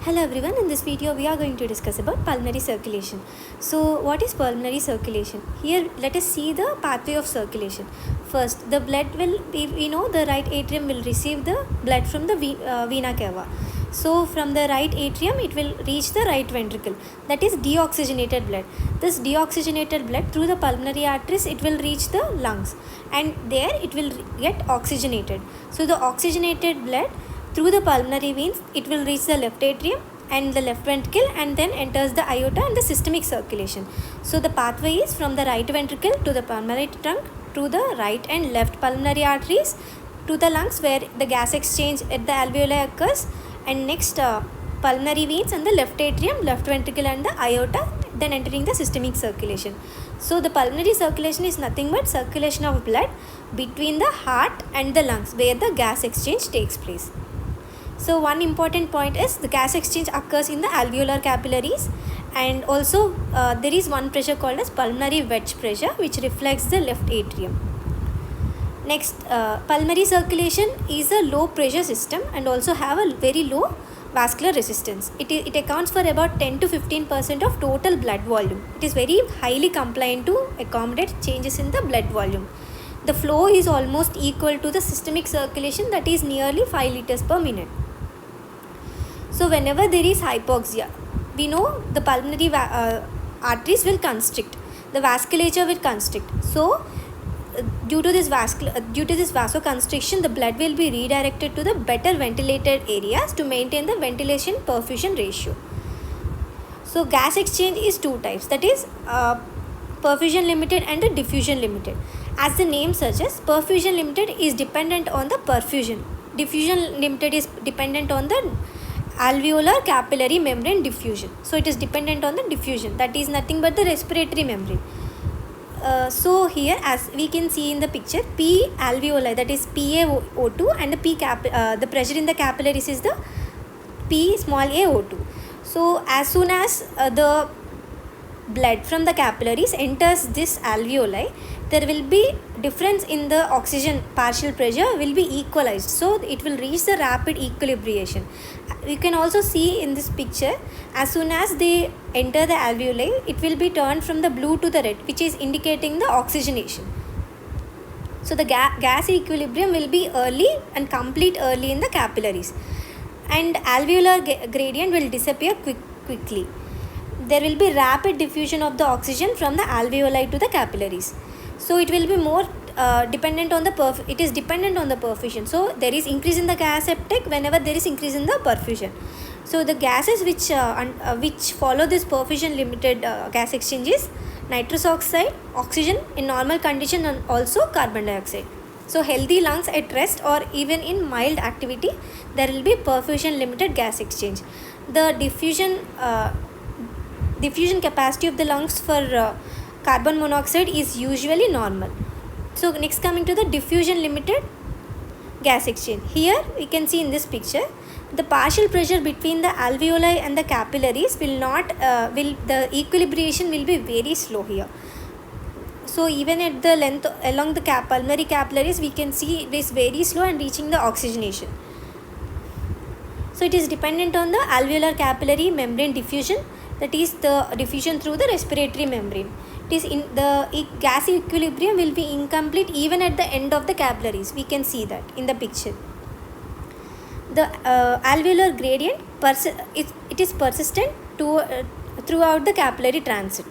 Hello everyone, in this video we are going to discuss about pulmonary circulation. So what is pulmonary circulation? Here let us see the pathway of circulation. First, the blood will be, we know the right atrium will receive the blood from the vena cava. So from the right atrium it will reach the right ventricle, that is deoxygenated blood. This deoxygenated blood through the pulmonary arteries it will reach the lungs, and there it will get oxygenated. So the oxygenated blood through the pulmonary veins it will reach the left atrium and the left ventricle, and then enters the aorta and the systemic circulation. So the pathway is from the right ventricle to the pulmonary trunk, to the right and left pulmonary arteries, to the lungs where the gas exchange at the alveoli occurs, and next pulmonary veins and the left atrium, left ventricle and the aorta, then entering the systemic circulation. So the pulmonary circulation is nothing but circulation of blood between the heart and the lungs where the gas exchange takes place. So one important point is the gas exchange occurs in the alveolar capillaries, and also there is one pressure called as pulmonary wedge pressure which reflects the left atrium. Next, pulmonary circulation is a low pressure system and also have a very low vascular resistance. It accounts for about 10 to 15% of total blood volume. It is very highly compliant to accommodate changes in the blood volume. The flow is almost equal to the systemic circulation, that is nearly 5 liters per minute. So whenever there is hypoxia, we know the pulmonary arteries will constrict, the vasculature will constrict. So due to this vasoconstriction, the blood will be redirected to the better ventilated areas to maintain the ventilation perfusion ratio. So gas exchange is two types, that is perfusion limited and the diffusion limited. As the name suggests, perfusion limited is dependent on the perfusion. Diffusion limited is dependent on the alveolar capillary membrane diffusion. So it is dependent on the diffusion, that is nothing but the respiratory membrane. So here as we can see in the picture, P alveoli, that is PaO2, and the pressure in the capillaries is the P small a O2. So as soon as the blood from the capillaries enters this alveoli, there will be difference in the oxygen partial pressure will be equalized, so it will reach the rapid equilibration. You can also see in this picture, as soon as they enter the alveoli, it will be turned from the blue to the red, which is indicating the oxygenation. So the gas equilibrium will be early and complete early in the capillaries, and alveolar gradient will disappear quickly. There will be rapid diffusion of the oxygen from the alveoli to the capillaries. So it will be more dependent on the perfusion. So there is increase in the gas uptake whenever there is increase in the perfusion. So the gases which follow this perfusion limited gas exchange is nitrous oxide, oxygen in normal condition, and also carbon dioxide. So healthy lungs at rest or even in mild activity, there will be perfusion limited gas exchange. The diffusion capacity of the lungs for carbon monoxide is usually normal. So next, coming to the diffusion limited gas exchange. Here we can see in this picture, the partial pressure between the alveoli and the capillaries the equilibration will be very slow here. So even at the length along the pulmonary capillaries, we can see it is very slow and reaching the oxygenation. So it is dependent on the alveolar capillary membrane diffusion, that is the diffusion through the respiratory membrane. It is in the gas equilibrium will be incomplete even at the end of the capillaries. We can see that in the picture. The alveolar gradient it is persistent throughout the capillary transit.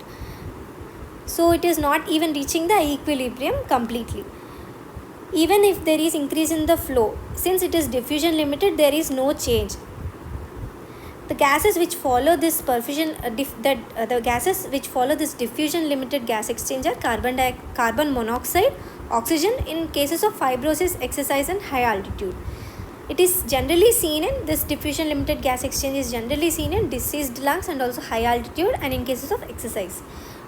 So it is not even reaching the equilibrium completely. Even if there is increase in the flow, since it is diffusion limited, there is no change. The gases which follow this diffusion limited gas exchange are carbon monoxide, oxygen in cases of fibrosis, exercise and high altitude. It is generally seen in this diffusion limited gas exchange is generally seen in diseased lungs and also high altitude and in cases of exercise.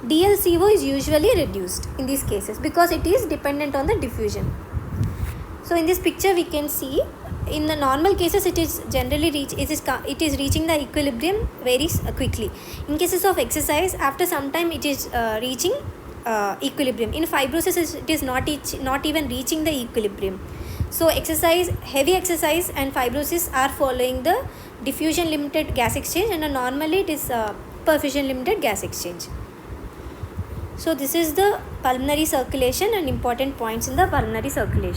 DLCO is usually reduced in these cases because it is dependent on the diffusion. So in this picture we can see, in the normal cases it is generally reaching the equilibrium very quickly. In cases of exercise, after some time it is reaching equilibrium. In fibrosis it is not even reaching the equilibrium. So heavy exercise and fibrosis are following the diffusion limited gas exchange, and normally it is perfusion limited gas exchange. So this is the pulmonary circulation and important points in the pulmonary circulation.